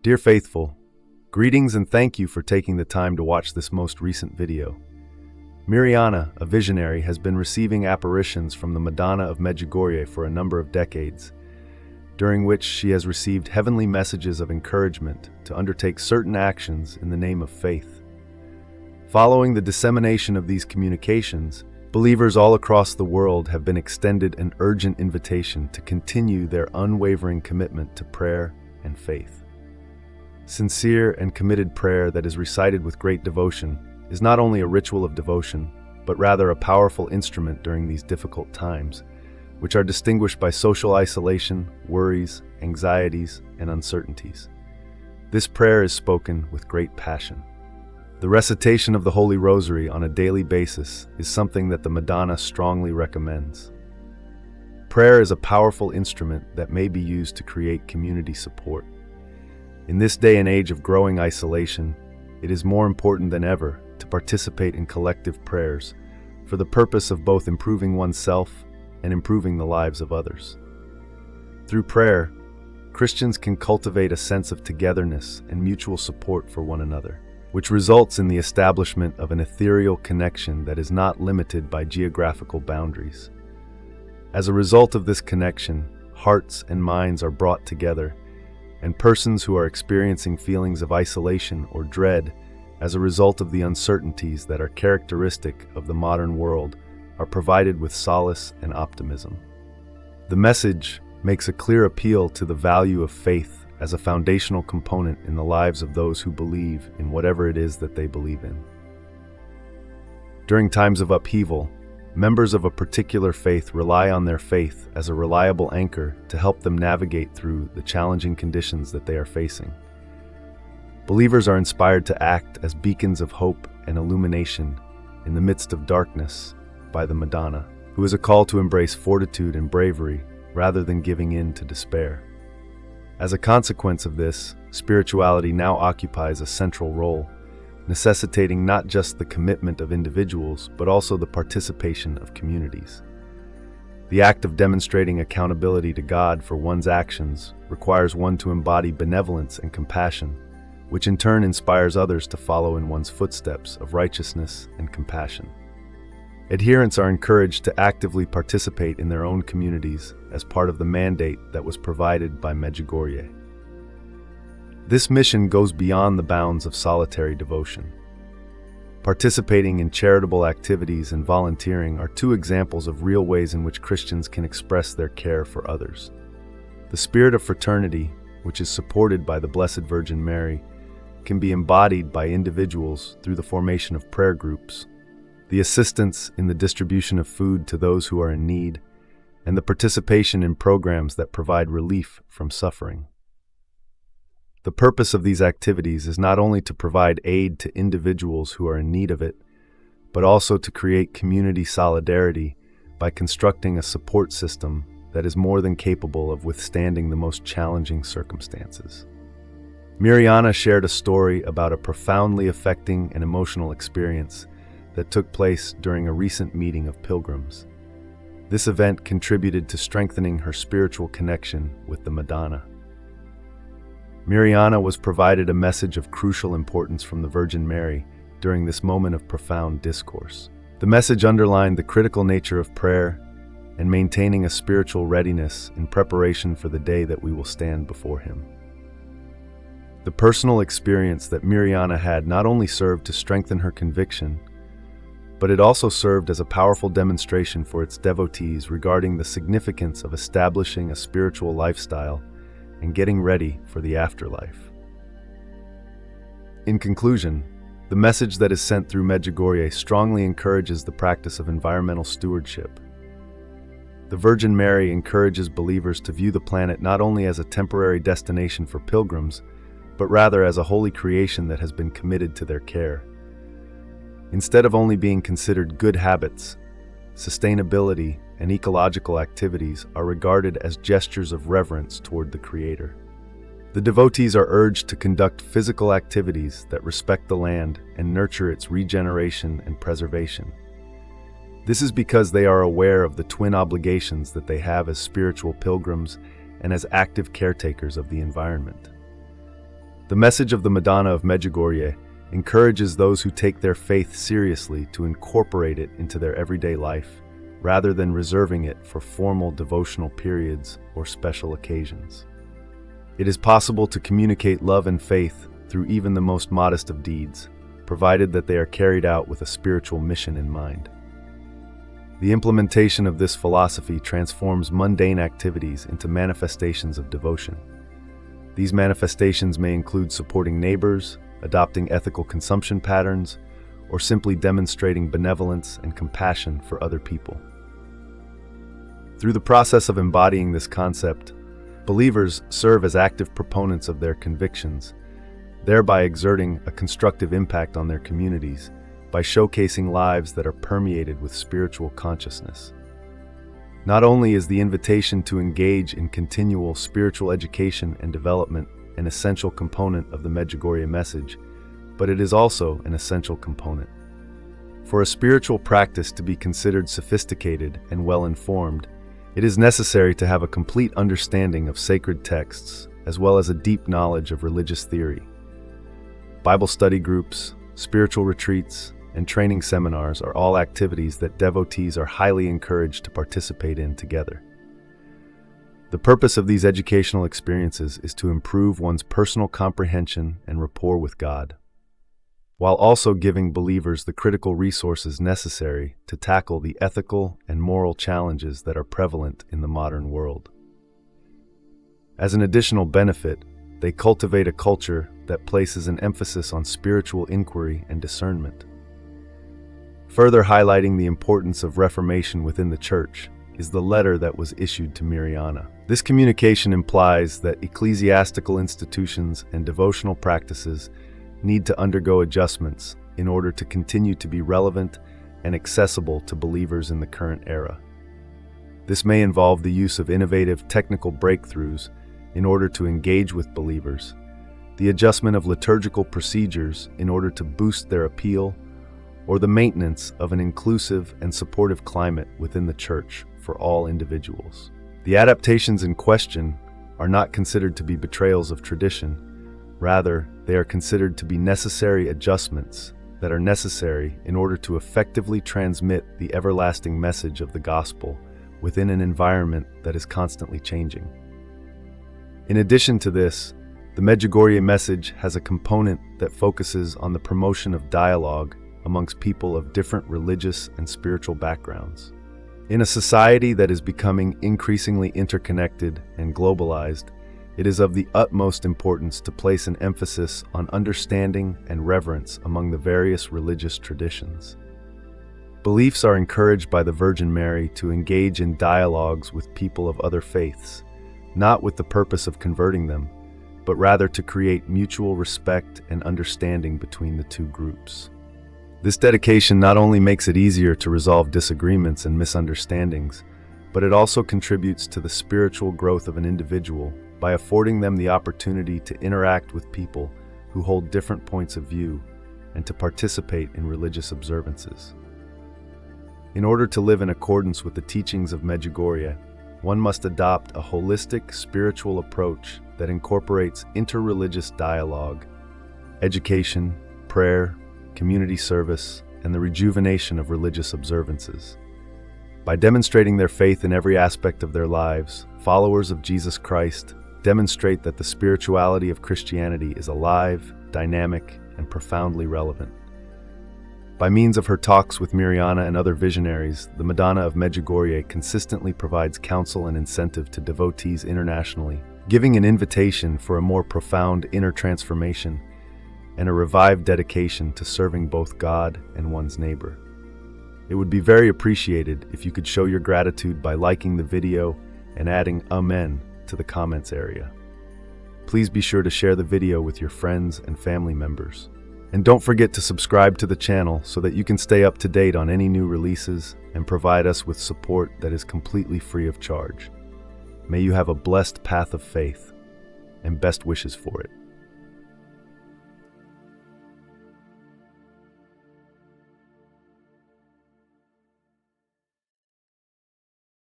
Dear Faithful, greetings and thank you for taking the time to watch this most recent video. Mirjana, a visionary, has been receiving apparitions from the Madonna of Medjugorje for a number of decades, during which she has received heavenly messages of encouragement to undertake certain actions in the name of faith. Following the dissemination of these communications, believers all across the world have been extended an urgent invitation to continue their unwavering commitment to prayer and faith. Sincere and committed prayer that is recited with great devotion is not only a ritual of devotion, but rather a powerful instrument during these difficult times, which are distinguished by social isolation, worries, anxieties, and uncertainties. This prayer is spoken with great passion. The recitation of the Holy Rosary on a daily basis is something that the Madonna strongly recommends. Prayer is a powerful instrument that may be used to create community support. In this day and age of growing isolation, it is more important than ever to participate in collective prayers for the purpose of both improving oneself and improving the lives of others. Through prayer, Christians can cultivate a sense of togetherness and mutual support for one another, which results in the establishment of an ethereal connection that is not limited by geographical boundaries. As a result of this connection, hearts and minds are brought together, and persons who are experiencing feelings of isolation or dread as a result of the uncertainties that are characteristic of the modern world are provided with solace and optimism. The message makes a clear appeal to the value of faith as a foundational component in the lives of those who believe in whatever it is that they believe in. During times of upheaval, members of a particular faith rely on their faith as a reliable anchor to help them navigate through the challenging conditions that they are facing. Believers are inspired to act as beacons of hope and illumination in the midst of darkness by the Madonna, who is a call to embrace fortitude and bravery rather than giving in to despair. As a consequence of this, spirituality now occupies a central role, necessitating not just the commitment of individuals, but also the participation of communities. The act of demonstrating accountability to God for one's actions requires one to embody benevolence and compassion, which in turn inspires others to follow in one's footsteps of righteousness and compassion. Adherents are encouraged to actively participate in their own communities as part of the mandate that was provided by Medjugorje. This mission goes beyond the bounds of solitary devotion. Participating in charitable activities and volunteering are two examples of real ways in which Christians can express their care for others. The spirit of fraternity, which is supported by the Blessed Virgin Mary, can be embodied by individuals through the formation of prayer groups, the assistance in the distribution of food to those who are in need, and the participation in programs that provide relief from suffering. The purpose of these activities is not only to provide aid to individuals who are in need of it, but also to create community solidarity by constructing a support system that is more than capable of withstanding the most challenging circumstances. Mirjana shared a story about a profoundly affecting and emotional experience that took place during a recent meeting of pilgrims. This event contributed to strengthening her spiritual connection with the Madonna. Mirjana was provided a message of crucial importance from the Virgin Mary during this moment of profound discourse. The message underlined the critical nature of prayer and maintaining a spiritual readiness in preparation for the day that we will stand before Him. The personal experience that Mirjana had not only served to strengthen her conviction, but it also served as a powerful demonstration for its devotees regarding the significance of establishing a spiritual lifestyle and getting ready for the afterlife. In conclusion, the message that is sent through Medjugorje strongly encourages the practice of environmental stewardship. The Virgin Mary encourages believers to view the planet not only as a temporary destination for pilgrims, but rather as a holy creation that has been committed to their care. Instead of only being considered good habits, sustainability and ecological activities are regarded as gestures of reverence toward the Creator. The devotees are urged to conduct physical activities that respect the land and nurture its regeneration and preservation. This is because they are aware of the twin obligations that they have as spiritual pilgrims and as active caretakers of the environment. The message of the Madonna of Medjugorje encourages those who take their faith seriously to incorporate it into their everyday life, rather than reserving it for formal devotional periods or special occasions. It is possible to communicate love and faith through even the most modest of deeds, provided that they are carried out with a spiritual mission in mind. The implementation of this philosophy transforms mundane activities into manifestations of devotion. These manifestations may include supporting neighbors, adopting ethical consumption patterns, or simply demonstrating benevolence and compassion for other people. Through the process of embodying this concept, believers serve as active proponents of their convictions, thereby exerting a constructive impact on their communities by showcasing lives that are permeated with spiritual consciousness. Not only is the invitation to engage in continual spiritual education and development an essential component of the Medjugorje message, but it is also an essential component. For a spiritual practice to be considered sophisticated and well-informed, it is necessary to have a complete understanding of sacred texts, as well as a deep knowledge of religious theory. Bible study groups, spiritual retreats, and training seminars are all activities that devotees are highly encouraged to participate in together. The purpose of these educational experiences is to improve one's personal comprehension and rapport with God, while also giving believers the critical resources necessary to tackle the ethical and moral challenges that are prevalent in the modern world. As an additional benefit, they cultivate a culture that places an emphasis on spiritual inquiry and discernment. Further highlighting the importance of reformation within the Church is the letter that was issued to Mirjana. This communication implies that ecclesiastical institutions and devotional practices need to undergo adjustments in order to continue to be relevant and accessible to believers in the current era. This may involve the use of innovative technical breakthroughs in order to engage with believers, the adjustment of liturgical procedures in order to boost their appeal, or the maintenance of an inclusive and supportive climate within the Church for all individuals. The adaptations in question are not considered to be betrayals of tradition. Rather, they are considered to be necessary adjustments that are necessary in order to effectively transmit the everlasting message of the gospel within an environment that is constantly changing. In addition to this, the Medjugorje message has a component that focuses on the promotion of dialogue amongst people of different religious and spiritual backgrounds. In a society that is becoming increasingly interconnected and globalized, it is of the utmost importance to place an emphasis on understanding and reverence among the various religious traditions. Beliefs are encouraged by the Virgin Mary to engage in dialogues with people of other faiths, not with the purpose of converting them, but rather to create mutual respect and understanding between the two groups. This dedication not only makes it easier to resolve disagreements and misunderstandings, but it also contributes to the spiritual growth of an individual by affording them the opportunity to interact with people who hold different points of view and to participate in religious observances. In order to live in accordance with the teachings of Medjugorje, one must adopt a holistic spiritual approach that incorporates interreligious dialogue, education, prayer, community service, and the rejuvenation of religious observances. By demonstrating their faith in every aspect of their lives, followers of Jesus Christ demonstrate that the spirituality of Christianity is alive, dynamic, and profoundly relevant. By means of her talks with Mirjana and other visionaries, the Madonna of Medjugorje consistently provides counsel and incentive to devotees internationally, giving an invitation for a more profound inner transformation and a revived dedication to serving both God and one's neighbor. It would be very appreciated if you could show your gratitude by liking the video and adding Amen to the comments area. Please be sure to share the video with your friends and family members. And don't forget to subscribe to the channel so that you can stay up to date on any new releases and provide us with support that is completely free of charge. May you have a blessed path of faith, and best wishes for it.